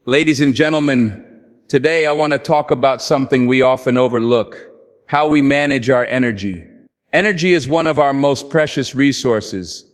Ladies and gentlemen, today I want to talk about something we often overlook: how we manage our energy. Energy is one of our most precious resources,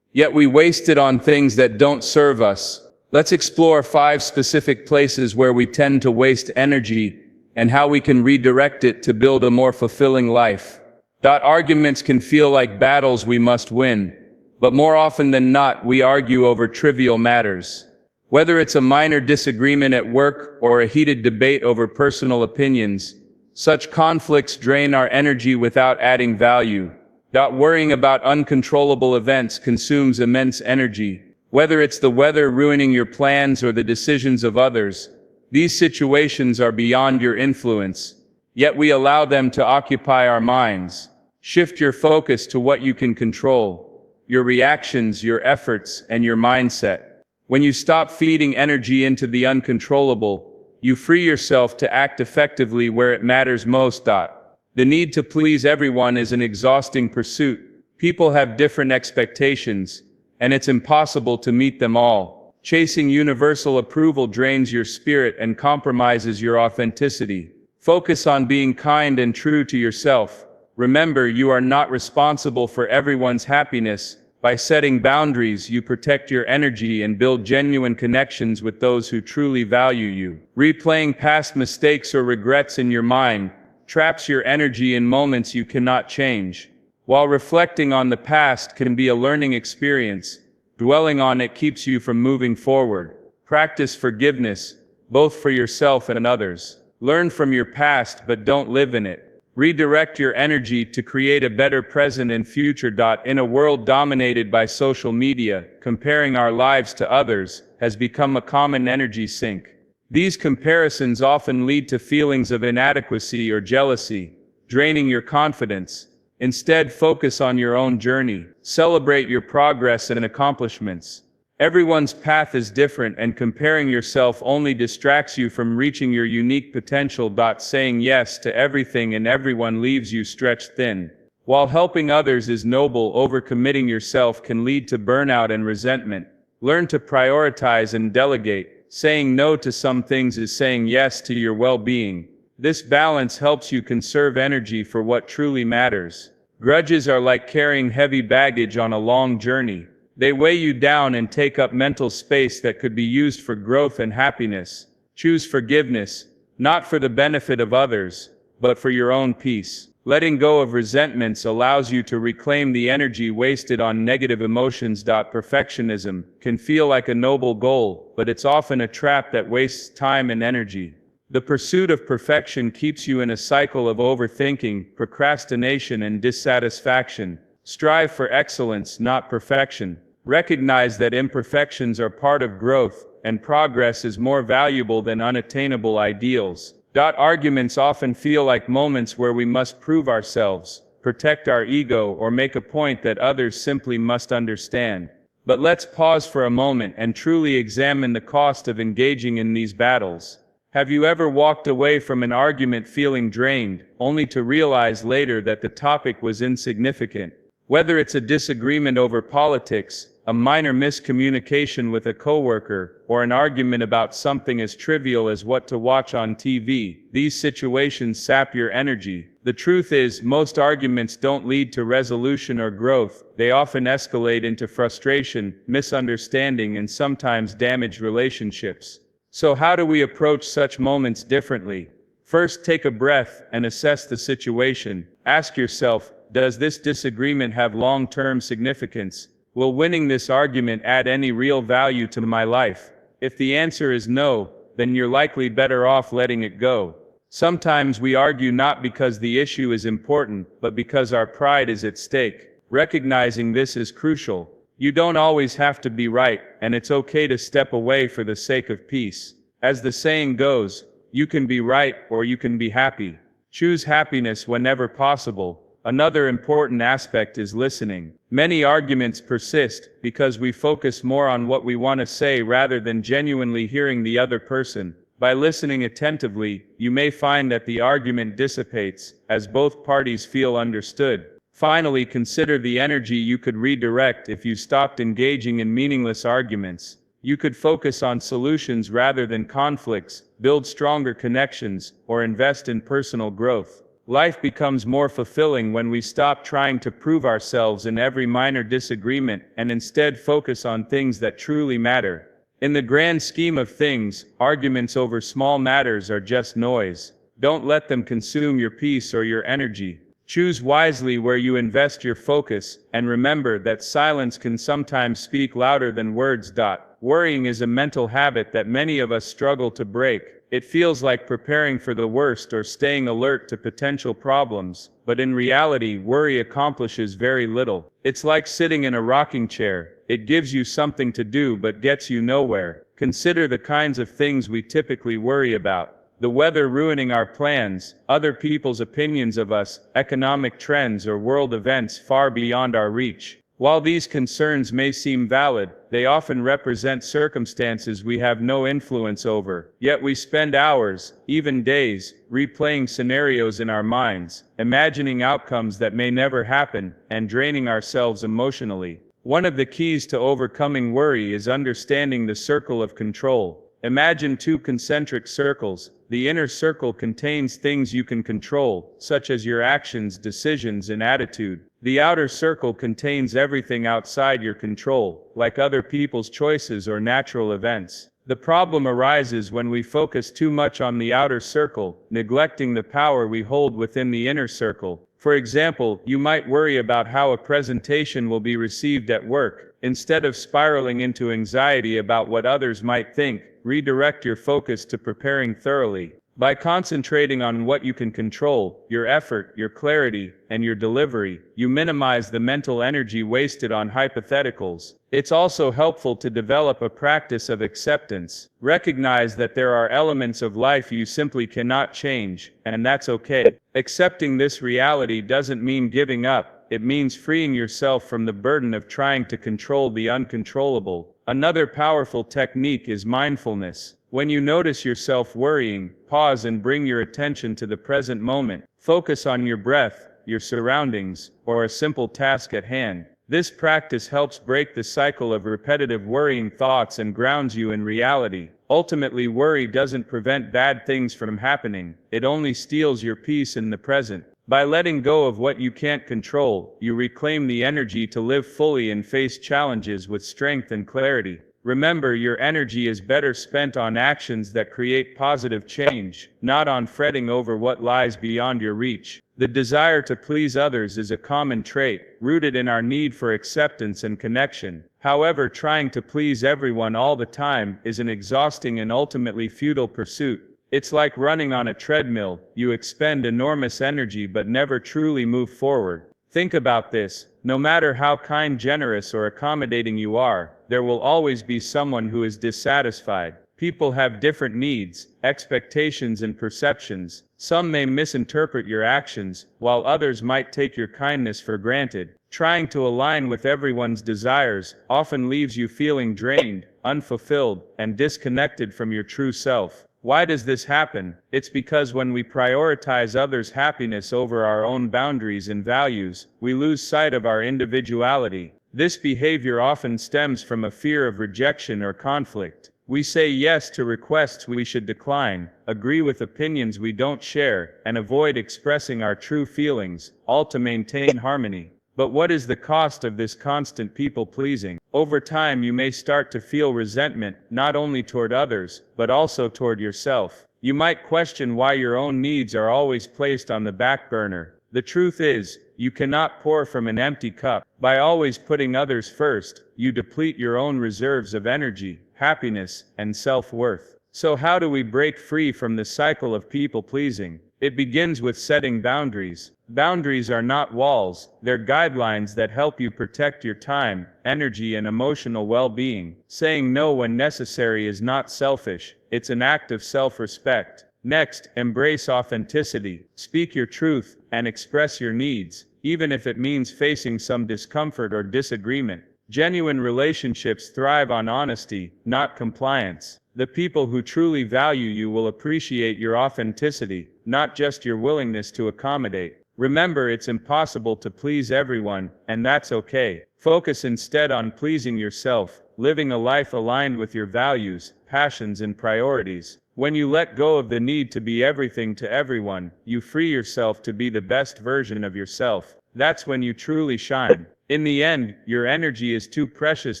yet we waste it on things that don't serve us. Let's explore 5 specific places where we tend to waste energy and how we can redirect it to build a more fulfilling life. Arguments can feel like battles we must win, but more often than not, we argue over trivial matters. Whether it's a minor disagreement at work or a heated debate over personal opinions, such conflicts drain our energy without adding value. Worrying about uncontrollable events consumes immense energy. Whether it's the weather ruining your plans or the decisions of others, these situations are beyond your influence, yet we allow them to occupy our minds. Shift your focus to what you can control: your reactions, your efforts, and your mindset. When you stop feeding energy into the uncontrollable, you free yourself to act effectively where it matters most. The need to please everyone is an exhausting pursuit. People have different expectations, and it's impossible to meet them all. Chasing universal approval drains your spirit and compromises your authenticity. Focus on being kind and true to yourself. Remember, you are not responsible for everyone's happiness. By setting boundaries, you protect your energy and build genuine connections with those who truly value you. Replaying past mistakes or regrets in your mind traps your energy in moments you cannot change. While reflecting on the past can be a learning experience, dwelling on it keeps you from moving forward. Practice forgiveness, both for yourself and others. Learn from your past, but don't live in it. Redirect your energy to create a better present and future. In a world dominated by social media, comparing our lives to others has become a common energy sink. These comparisons often lead to feelings of inadequacy or jealousy, draining your confidence. Instead, focus on your own journey. Celebrate your progress and accomplishments. Everyone's path is different, and comparing yourself only distracts you from reaching your unique potential. Saying yes to everything and everyone leaves you stretched thin. While helping others is noble, overcommitting yourself can lead to burnout and resentment. Learn to prioritize and delegate. Saying no to some things is saying yes to your well-being. This balance helps you conserve energy for what truly matters. Grudges are like carrying heavy baggage on a long journey. They weigh you down and take up mental space that could be used for growth and happiness. Choose forgiveness, not for the benefit of others, but for your own peace. Letting go of resentments allows you to reclaim the energy wasted on negative emotions. Perfectionism can feel like a noble goal, but it's often a trap that wastes time and energy. The pursuit of perfection keeps you in a cycle of overthinking, procrastination, and dissatisfaction. Strive for excellence, not perfection. Recognize that imperfections are part of growth, and progress is more valuable than unattainable ideals. Arguments often feel like moments where we must prove ourselves, protect our ego, or make a point that others simply must understand. But let's pause for a moment and truly examine the cost of engaging in these battles. Have you ever walked away from an argument feeling drained, only to realize later that the topic was insignificant? Whether it's a disagreement over politics, a minor miscommunication with a coworker, or an argument about something as trivial as what to watch on TV, these situations sap your energy. The truth is, most arguments don't lead to resolution or growth. They often escalate into frustration, misunderstanding, and sometimes damage relationships. So how do we approach such moments differently? First, take a breath and assess the situation. Ask yourself, does this disagreement have long-term significance? Will winning this argument add any real value to my life? If the answer is no, then you're likely better off letting it go. Sometimes we argue not because the issue is important, but because our pride is at stake. Recognizing this is crucial. You don't always have to be right, and it's okay to step away for the sake of peace. As the saying goes, you can be right or you can be happy. Choose happiness whenever possible. Another important aspect is listening. Many arguments persist because we focus more on what we want to say rather than genuinely hearing the other person. By listening attentively, you may find that the argument dissipates, as both parties feel understood. Finally, consider the energy you could redirect if you stopped engaging in meaningless arguments. You could focus on solutions rather than conflicts, build stronger connections, or invest in personal growth. Life becomes more fulfilling when we stop trying to prove ourselves in every minor disagreement and instead focus on things that truly matter. In the grand scheme of things, arguments over small matters are just noise. Don't let them consume your peace or your energy. Choose wisely where you invest your focus, and remember that silence can sometimes speak louder than words. Worrying is a mental habit that many of us struggle to break. It feels like preparing for the worst or staying alert to potential problems, but in reality, worry accomplishes very little. It's like sitting in a rocking chair. It gives you something to do but gets you nowhere. Consider the kinds of things we typically worry about. The weather ruining our plans, other people's opinions of us, economic trends, or world events far beyond our reach. While these concerns may seem valid, they often represent circumstances we have no influence over. Yet we spend hours, even days, replaying scenarios in our minds, imagining outcomes that may never happen, and draining ourselves emotionally. One of the keys to overcoming worry is understanding the circle of control. Imagine two concentric circles. The inner circle contains things you can control, such as your actions, decisions, and attitude. The outer circle contains everything outside your control, like other people's choices or natural events. The problem arises when we focus too much on the outer circle, neglecting the power we hold within the inner circle. For example, you might worry about how a presentation will be received at work. Instead of spiraling into anxiety about what others might think, redirect your focus to preparing thoroughly. By concentrating on what you can control, your effort, your clarity, and your delivery, you minimize the mental energy wasted on hypotheticals. It's also helpful to develop a practice of acceptance. Recognize that there are elements of life you simply cannot change, and that's okay. Accepting this reality doesn't mean giving up. It means freeing yourself from the burden of trying to control the uncontrollable. Another powerful technique is mindfulness. When you notice yourself worrying, pause and bring your attention to the present moment. Focus on your breath, your surroundings, or a simple task at hand. This practice helps break the cycle of repetitive worrying thoughts and grounds you in reality. Ultimately, worry doesn't prevent bad things from happening. It only steals your peace in the present. By letting go of what you can't control, you reclaim the energy to live fully and face challenges with strength and clarity. Remember, your energy is better spent on actions that create positive change, not on fretting over what lies beyond your reach. The desire to please others is a common trait, rooted in our need for acceptance and connection. However, trying to please everyone all the time is an exhausting and ultimately futile pursuit. It's like running on a treadmill. You expend enormous energy but never truly move forward. Think about this. No matter how kind, generous, or accommodating you are, there will always be someone who is dissatisfied. People have different needs, expectations, and perceptions. Some may misinterpret your actions, while others might take your kindness for granted. Trying to align with everyone's desires often leaves you feeling drained, unfulfilled, and disconnected from your true self. Why does this happen? It's because when we prioritize others' happiness over our own boundaries and values, we lose sight of our individuality. This behavior often stems from a fear of rejection or conflict. We say yes to requests we should decline, agree with opinions we don't share, and avoid expressing our true feelings, all to maintain harmony. But what is the cost of this constant people-pleasing? Over time, you may start to feel resentment, not only toward others, but also toward yourself. You might question why your own needs are always placed on the back burner. The truth is, you cannot pour from an empty cup. By always putting others first, you deplete your own reserves of energy, happiness, and self-worth. So how do we break free from the cycle of people-pleasing? It begins with setting boundaries. Boundaries are not walls, they're guidelines that help you protect your time, energy, and emotional well-being. Saying no when necessary is not selfish, it's an act of self-respect. Next, embrace authenticity. Speak your truth, and express your needs, even if it means facing some discomfort or disagreement. Genuine relationships thrive on honesty, not compliance. The people who truly value you will appreciate your authenticity, not just your willingness to accommodate. Remember, it's impossible to please everyone, and that's okay. Focus instead on pleasing yourself. living a life aligned with your values, passions, and priorities. When you let go of the need to be everything to everyone, you free yourself to be the best version of yourself. That's when you truly shine. In the end, your energy is too precious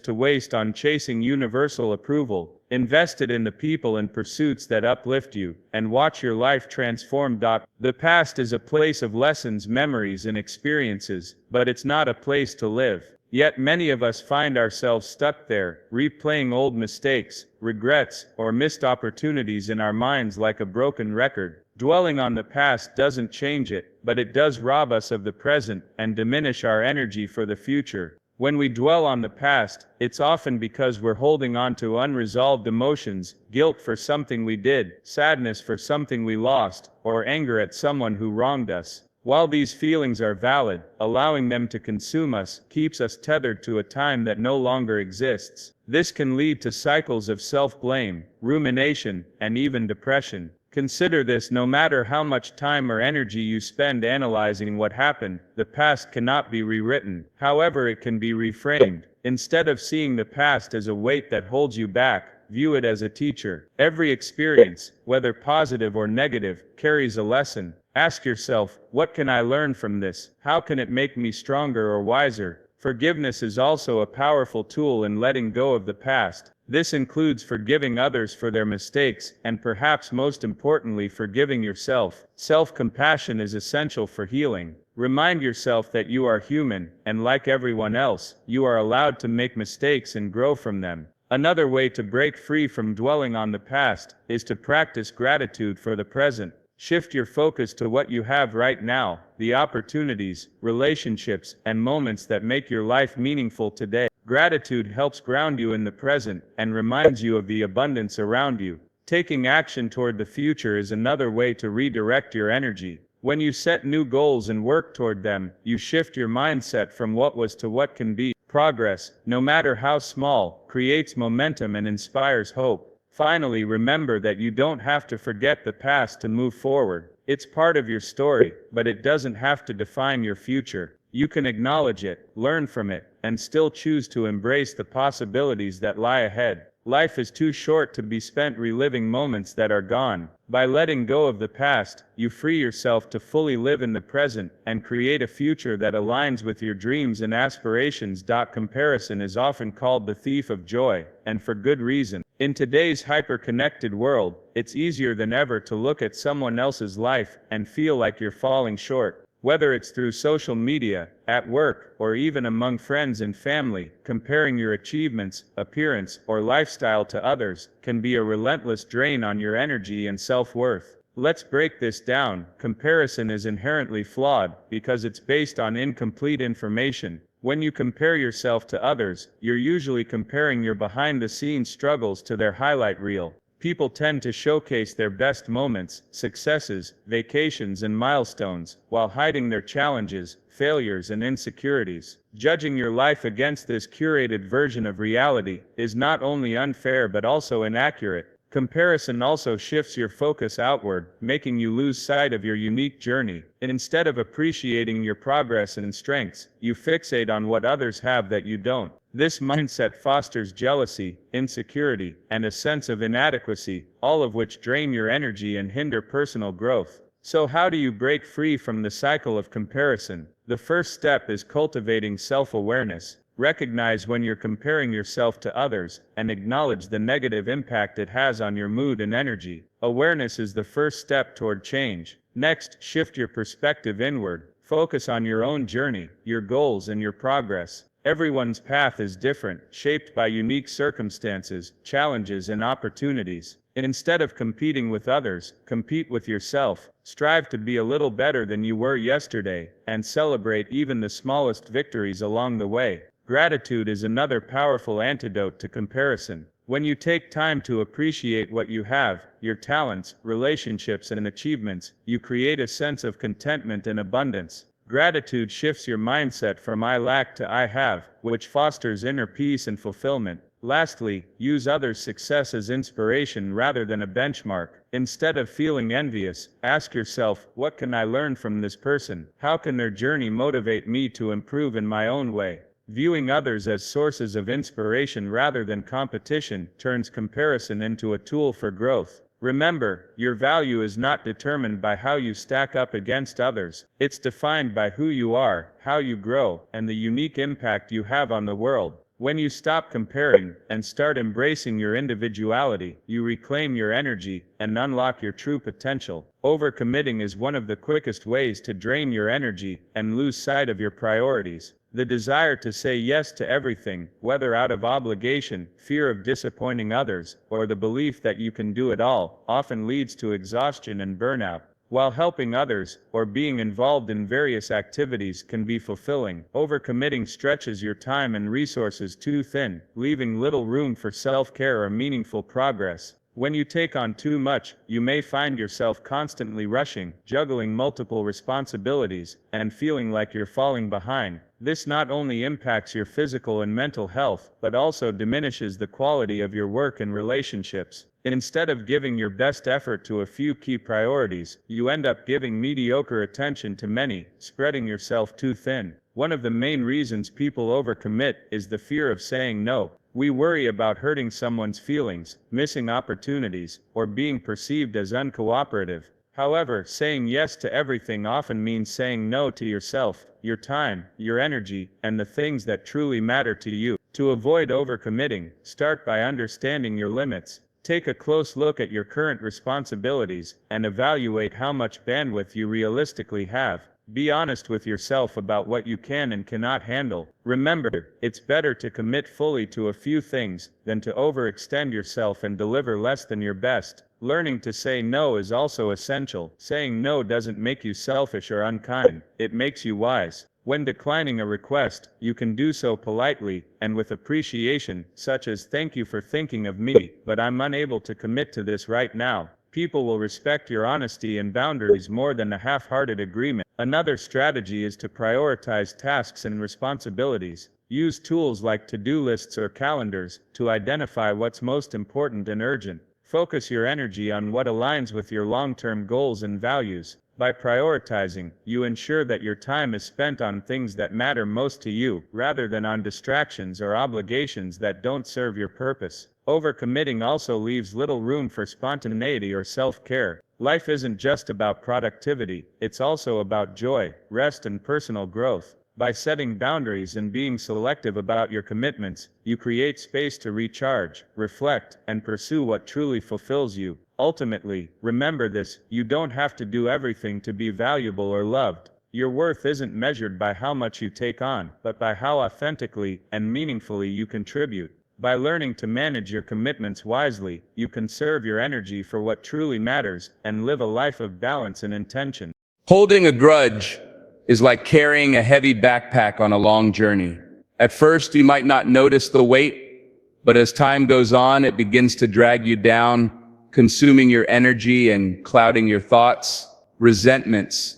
to waste on chasing universal approval. Invest it in the people and pursuits that uplift you, and watch your life transform. The past is a place of lessons, memories, and experiences, but it's not a place to live. Yet many of us find ourselves stuck there, replaying old mistakes, regrets, or missed opportunities in our minds like a broken record. Dwelling on the past doesn't change it, but it does rob us of the present and diminish our energy for the future. When we dwell on the past, it's often because we're holding on to unresolved emotions, guilt for something we did, sadness for something we lost, or anger at someone who wronged us. While these feelings are valid, allowing them to consume us keeps us tethered to a time that no longer exists. This can lead to cycles of self-blame, rumination, and even depression. Consider this: no matter how much time or energy you spend analyzing what happened, the past cannot be rewritten. However, it can be reframed. Instead of seeing the past as a weight that holds you back, view it as a teacher. Every experience, whether positive or negative, carries a lesson. Ask yourself, what can I learn from this? How can it make me stronger or wiser? Forgiveness is also a powerful tool in letting go of the past. This includes forgiving others for their mistakes, and perhaps most importantly, forgiving yourself. Self-compassion is essential for healing. Remind yourself that you are human, and like everyone else, you are allowed to make mistakes and grow from them. Another way to break free from dwelling on the past is to practice gratitude for the present. Shift your focus to what you have right now, the opportunities, relationships, and moments that make your life meaningful today. Gratitude helps ground you in the present and reminds you of the abundance around you. Taking action toward the future is another way to redirect your energy. When you set new goals and work toward them, you shift your mindset from what was to what can be. Progress, no matter how small, creates momentum and inspires hope. Finally, remember that you don't have to forget the past to move forward. It's part of your story, but it doesn't have to define your future. You can acknowledge it, learn from it, and still choose to embrace the possibilities that lie ahead. Life is too short to be spent reliving moments that are gone. By letting go of the past, you free yourself to fully live in the present and create a future that aligns with your dreams and aspirations. Comparison is often called the thief of joy, and for good reason. In today's hyper-connected world, it's easier than ever to look at someone else's life and feel like you're falling short. Whether it's through social media, at work, or even among friends and family, comparing your achievements, appearance, or lifestyle to others can be a relentless drain on your energy and self-worth. Let's break this down. Comparison is inherently flawed because it's based on incomplete information. When you compare yourself to others, you're usually comparing your behind-the-scenes struggles to their highlight reel. People tend to showcase their best moments, successes, vacations, and milestones, while hiding their challenges, failures, and insecurities. Judging your life against this curated version of reality is not only unfair but also inaccurate. Comparison also shifts your focus outward, making you lose sight of your unique journey. And instead of appreciating your progress and strengths, you fixate on what others have that you don't. This mindset fosters jealousy, insecurity, and a sense of inadequacy, all of which drain your energy and hinder personal growth. So how do you break free from the cycle of comparison? The first step is cultivating self-awareness. Recognize when you're comparing yourself to others, and acknowledge the negative impact it has on your mood and energy. Awareness is the first step toward change. Next, shift your perspective inward. Focus on your own journey, your goals, and your progress. Everyone's path is different, shaped by unique circumstances, challenges, and opportunities. And instead of competing with others, compete with yourself. Strive to be a little better than you were yesterday, and celebrate even the smallest victories along the way. Gratitude is another powerful antidote to comparison. When you take time to appreciate what you have, your talents, relationships, and achievements, you create a sense of contentment and abundance. Gratitude shifts your mindset from I lack to I have, which fosters inner peace and fulfillment. Lastly, use others' success as inspiration rather than a benchmark. Instead of feeling envious, ask yourself, what can I learn from this person? How can their journey motivate me to improve in my own way? Viewing others as sources of inspiration rather than competition turns comparison into a tool for growth. Remember, your value is not determined by how you stack up against others. It's defined by who you are, how you grow, and the unique impact you have on the world. When you stop comparing and start embracing your individuality, you reclaim your energy and unlock your true potential. Overcommitting is one of the quickest ways to drain your energy and lose sight of your priorities. The desire to say yes to everything, whether out of obligation, fear of disappointing others, or the belief that you can do it all, often leads to exhaustion and burnout. While helping others, or being involved in various activities can be fulfilling, overcommitting stretches your time and resources too thin, leaving little room for self-care or meaningful progress. When you take on too much, you may find yourself constantly rushing, juggling multiple responsibilities, and feeling like you're falling behind. This not only impacts your physical and mental health, but also diminishes the quality of your work and relationships. Instead of giving your best effort to a few key priorities, you end up giving mediocre attention to many, spreading yourself too thin. One of the main reasons people overcommit is the fear of saying no. We worry about hurting someone's feelings, missing opportunities, or being perceived as uncooperative. However, saying yes to everything often means saying no to yourself, your time, your energy, and the things that truly matter to you. To avoid overcommitting, start by understanding your limits. Take a close look at your current responsibilities and evaluate how much bandwidth you realistically have. Be honest with yourself about what you can and cannot handle. Remember, it's better to commit fully to a few things than to overextend yourself and deliver less than your best. Learning to say no is also essential. Saying no doesn't make you selfish or unkind, it makes you wise. When declining a request, you can do so politely and with appreciation, such as "Thank you for thinking of me, but I'm unable to commit to this right now." People will respect your honesty and boundaries more than a half-hearted agreement. Another strategy is to prioritize tasks and responsibilities. Use tools like to-do lists or calendars to identify what's most important and urgent. Focus your energy on what aligns with your long-term goals and values. By prioritizing, you ensure that your time is spent on things that matter most to you, rather than on distractions or obligations that don't serve your purpose. Overcommitting also leaves little room for spontaneity or self-care. Life isn't just about productivity, it's also about joy, rest, and personal growth. By setting boundaries and being selective about your commitments, you create space to recharge, reflect, and pursue what truly fulfills you. Ultimately, remember this: you don't have to do everything to be valuable or loved. Your worth isn't measured by how much you take on, but by how authentically and meaningfully you contribute. By learning to manage your commitments wisely, you conserve your energy for what truly matters and live a life of balance and intention. Holding a grudge is like carrying a heavy backpack on a long journey. At first, you might not notice the weight, but as time goes on, it begins to drag you down, consuming your energy and clouding your thoughts. Resentments,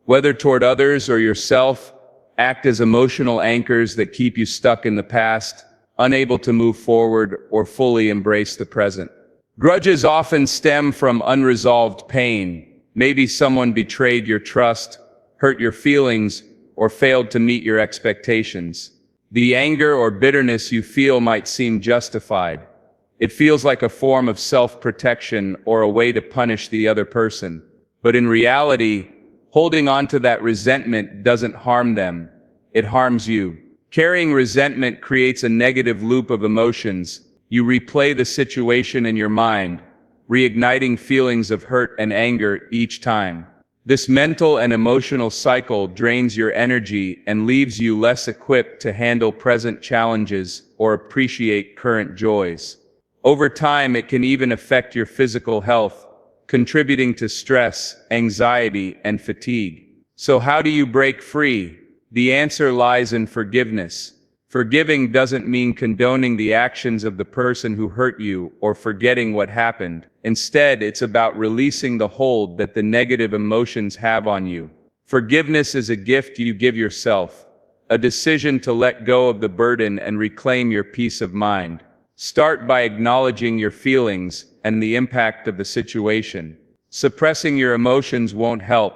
whether toward others or yourself, act as emotional anchors that keep you stuck in the past, unable to move forward or fully embrace the present. Grudges often stem from unresolved pain. Maybe someone betrayed your trust, hurt your feelings, or failed to meet your expectations. The anger or bitterness you feel might seem justified. It feels like a form of self-protection or a way to punish the other person. But in reality, holding on to that resentment doesn't harm them. It harms you. Carrying resentment creates a negative loop of emotions. You replay the situation in your mind, reigniting feelings of hurt and anger each time. This mental and emotional cycle drains your energy and leaves you less equipped to handle present challenges or appreciate current joys. Over time, it can even affect your physical health, contributing to stress, anxiety, and fatigue. So how do you break free? The answer lies in forgiveness. Forgiving doesn't mean condoning the actions of the person who hurt you or forgetting what happened. Instead, it's about releasing the hold that the negative emotions have on you. Forgiveness is a gift you give yourself, a decision to let go of the burden and reclaim your peace of mind. Start by acknowledging your feelings and the impact of the situation. Suppressing your emotions won't help,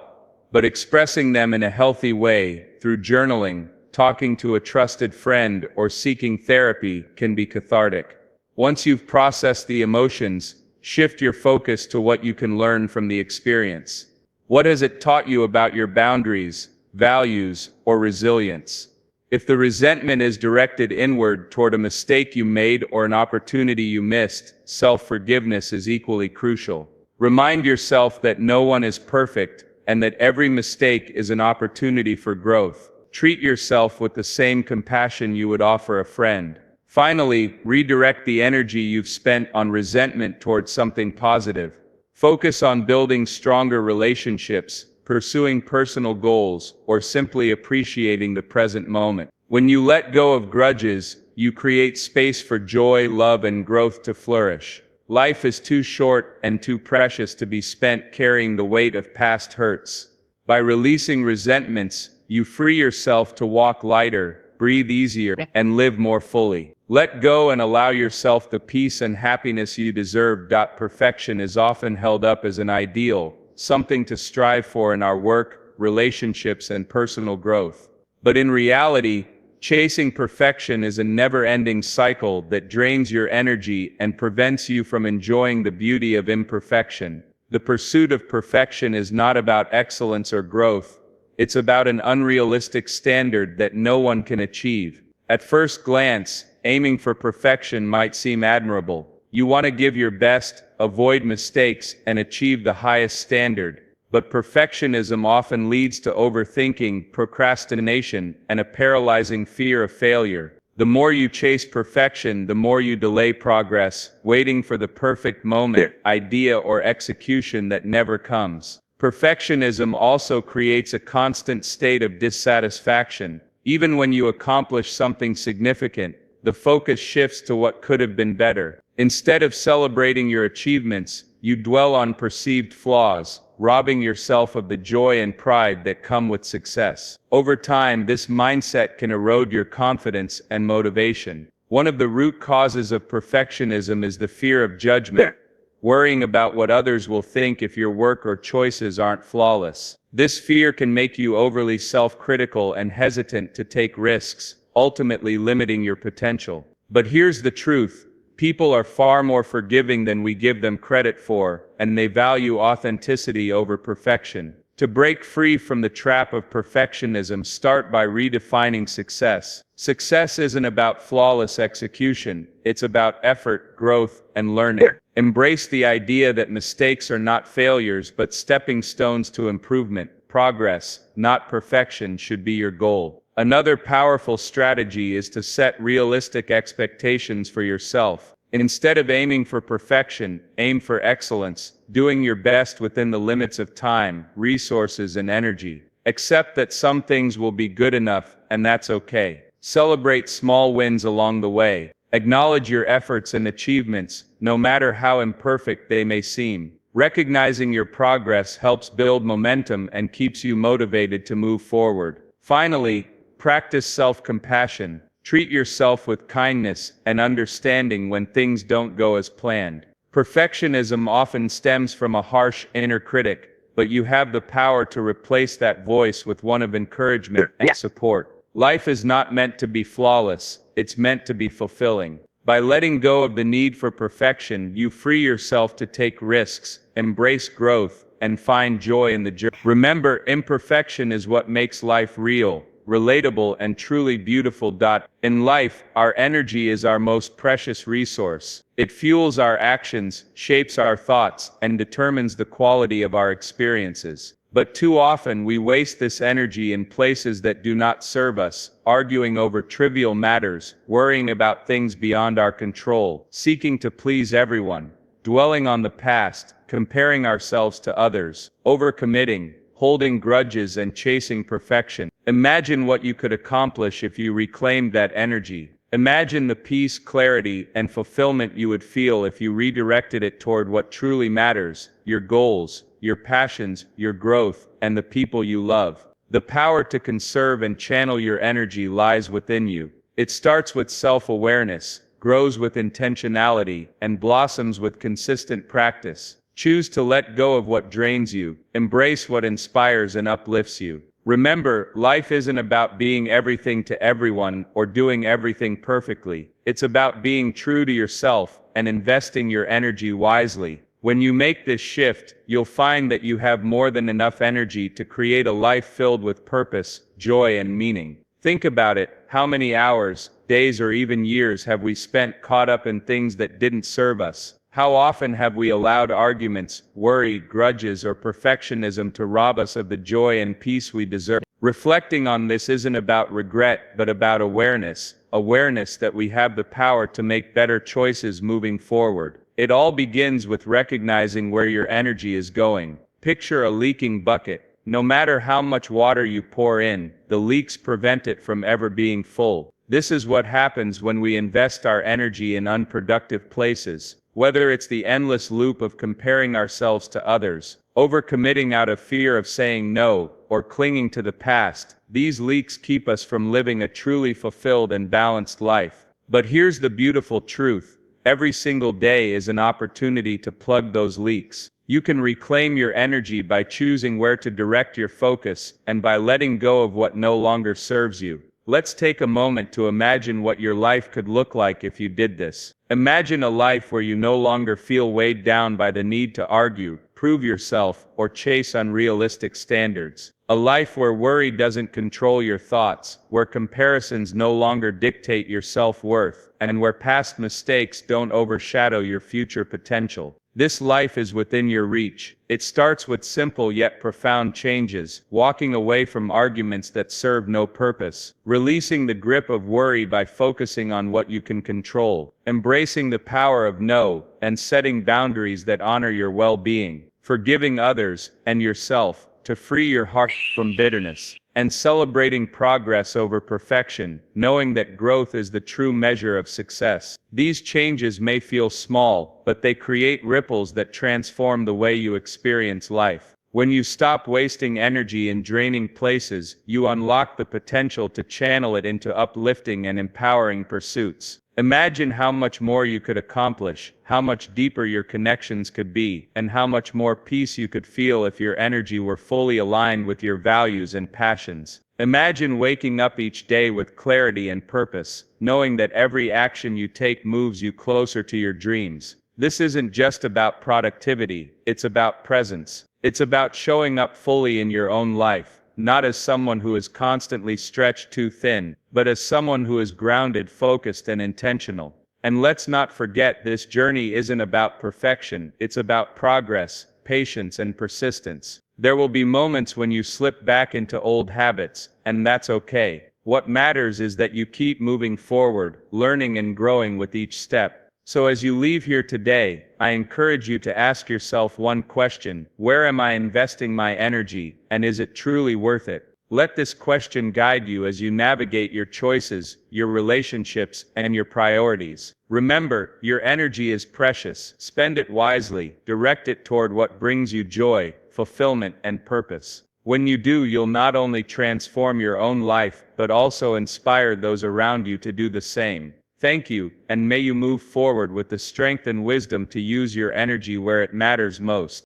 but expressing them in a healthy way, through journaling, talking to a trusted friend, or seeking therapy can be cathartic. Once you've processed the emotions, shift your focus to what you can learn from the experience. What has it taught you about your boundaries, values, or resilience? If the resentment is directed inward toward a mistake you made or an opportunity you missed, self-forgiveness is equally crucial. Remind yourself that no one is perfect, and that every mistake is an opportunity for growth. Treat yourself with the same compassion you would offer a friend. Finally, redirect the energy you've spent on resentment towards something positive. Focus on building stronger relationships, pursuing personal goals, or simply appreciating the present moment. When you let go of grudges, you create space for joy, love, and growth to flourish. Life is too short and too precious to be spent carrying the weight of past hurts. By releasing resentments, you free yourself to walk lighter, breathe easier, and live more fully. Let go and allow yourself the peace and happiness you deserve. Perfection is often held up as an ideal, something to strive for in our work, relationships, and personal growth. But in reality, chasing perfection is a never-ending cycle that drains your energy and prevents you from enjoying the beauty of imperfection. The pursuit of perfection is not about excellence or growth. It's about an unrealistic standard that no one can achieve. At first glance, aiming for perfection might seem admirable. You want to give your best, avoid mistakes, and achieve the highest standard. But perfectionism often leads to overthinking, procrastination, and a paralyzing fear of failure. The more you chase perfection, the more you delay progress, waiting for the perfect moment, idea, or execution that never comes. Perfectionism also creates a constant state of dissatisfaction. Even when you accomplish something significant, the focus shifts to what could have been better. Instead of celebrating your achievements, you dwell on perceived flaws, robbing yourself of the joy and pride that come with success. Over time, this mindset can erode your confidence and motivation. One of the root causes of perfectionism is the fear of judgment, worrying about what others will think if your work or choices aren't flawless. This fear can make you overly self-critical and hesitant to take risks, ultimately limiting your potential. But here's the truth. People are far more forgiving than we give them credit for, and they value authenticity over perfection. To break free from the trap of perfectionism, start by redefining success. Success isn't about flawless execution, it's about effort, growth, and learning. Embrace the idea that mistakes are not failures but stepping stones to improvement. Progress, not perfection, should be your goal. Another powerful strategy is to set realistic expectations for yourself. Instead of aiming for perfection, aim for excellence, doing your best within the limits of time, resources, and energy. Accept that some things will be good enough, and that's okay. Celebrate small wins along the way. Acknowledge your efforts and achievements, no matter how imperfect they may seem. Recognizing your progress helps build momentum and keeps you motivated to move forward. Finally, practice self-compassion. Treat yourself with kindness and understanding when things don't go as planned. Perfectionism often stems from a harsh inner critic, but you have the power to replace that voice with one of encouragement and support. Life is not meant to be flawless, it's meant to be fulfilling. By letting go of the need for perfection, you free yourself to take risks, embrace growth, and find joy in the journey. Remember, imperfection is what makes life real, relatable, and truly beautiful. In life, our energy is our most precious resource. It fuels our actions, shapes our thoughts, and determines the quality of our experiences. But too often we waste this energy in places that do not serve us, arguing over trivial matters, worrying about things beyond our control, seeking to please everyone, dwelling on the past, comparing ourselves to others, overcommitting, holding grudges, and chasing perfection. Imagine what you could accomplish if you reclaimed that energy. Imagine the peace, clarity, and fulfillment you would feel if you redirected it toward what truly matters: your goals, your passions, your growth, and the people you love. The power to conserve and channel your energy lies within you. It starts with self-awareness, grows with intentionality, and blossoms with consistent practice. Choose to let go of what drains you, embrace what inspires and uplifts you. Remember, life isn't about being everything to everyone or doing everything perfectly. It's about being true to yourself and investing your energy wisely. When you make this shift, you'll find that you have more than enough energy to create a life filled with purpose, joy, and meaning. Think about it. How many hours, days, or even years have we spent caught up in things that didn't serve us? How often have we allowed arguments, worry, grudges, or perfectionism to rob us of the joy and peace we deserve? Reflecting on this isn't about regret, but about awareness. Awareness that we have the power to make better choices moving forward. It all begins with recognizing where your energy is going. Picture a leaking bucket. No matter how much water you pour in, the leaks prevent it from ever being full. This is what happens when we invest our energy in unproductive places. Whether it's the endless loop of comparing ourselves to others, overcommitting out of fear of saying no, or clinging to the past, these leaks keep us from living a truly fulfilled and balanced life. But here's the beautiful truth. Every single day is an opportunity to plug those leaks. You can reclaim your energy by choosing where to direct your focus and by letting go of what no longer serves you. Let's take a moment to imagine what your life could look like if you did this. Imagine a life where you no longer feel weighed down by the need to argue, prove yourself, or chase unrealistic standards. A life where worry doesn't control your thoughts, where comparisons no longer dictate your self-worth, and where past mistakes don't overshadow your future potential. This life is within your reach. It starts with simple yet profound changes, walking away from arguments that serve no purpose, releasing the grip of worry by focusing on what you can control, embracing the power of no, and setting boundaries that honor your well-being, forgiving others and yourself to free your heart from bitterness, and celebrating progress over perfection, knowing that growth is the true measure of success. These changes may feel small, but they create ripples that transform the way you experience life. When you stop wasting energy in draining places, you unlock the potential to channel it into uplifting and empowering pursuits. Imagine how much more you could accomplish, how much deeper your connections could be, and how much more peace you could feel if your energy were fully aligned with your values and passions. Imagine waking up each day with clarity and purpose, knowing that every action you take moves you closer to your dreams. This isn't just about productivity, it's about presence. It's about showing up fully in your own life, not as someone who is constantly stretched too thin, but as someone who is grounded, focused, and intentional. And let's not forget, this journey isn't about perfection, it's about progress, patience, and persistence. There will be moments when you slip back into old habits, and that's okay. What matters is that you keep moving forward, learning and growing with each step. So as you leave here today, I encourage you to ask yourself one question: where am I investing my energy, and is it truly worth it? Let this question guide you as you navigate your choices, your relationships, and your priorities. Remember, your energy is precious. Spend it wisely, direct it toward what brings you joy, fulfillment, and purpose. When you do, you'll not only transform your own life, but also inspire those around you to do the same. Thank you, and may you move forward with the strength and wisdom to use your energy where it matters most.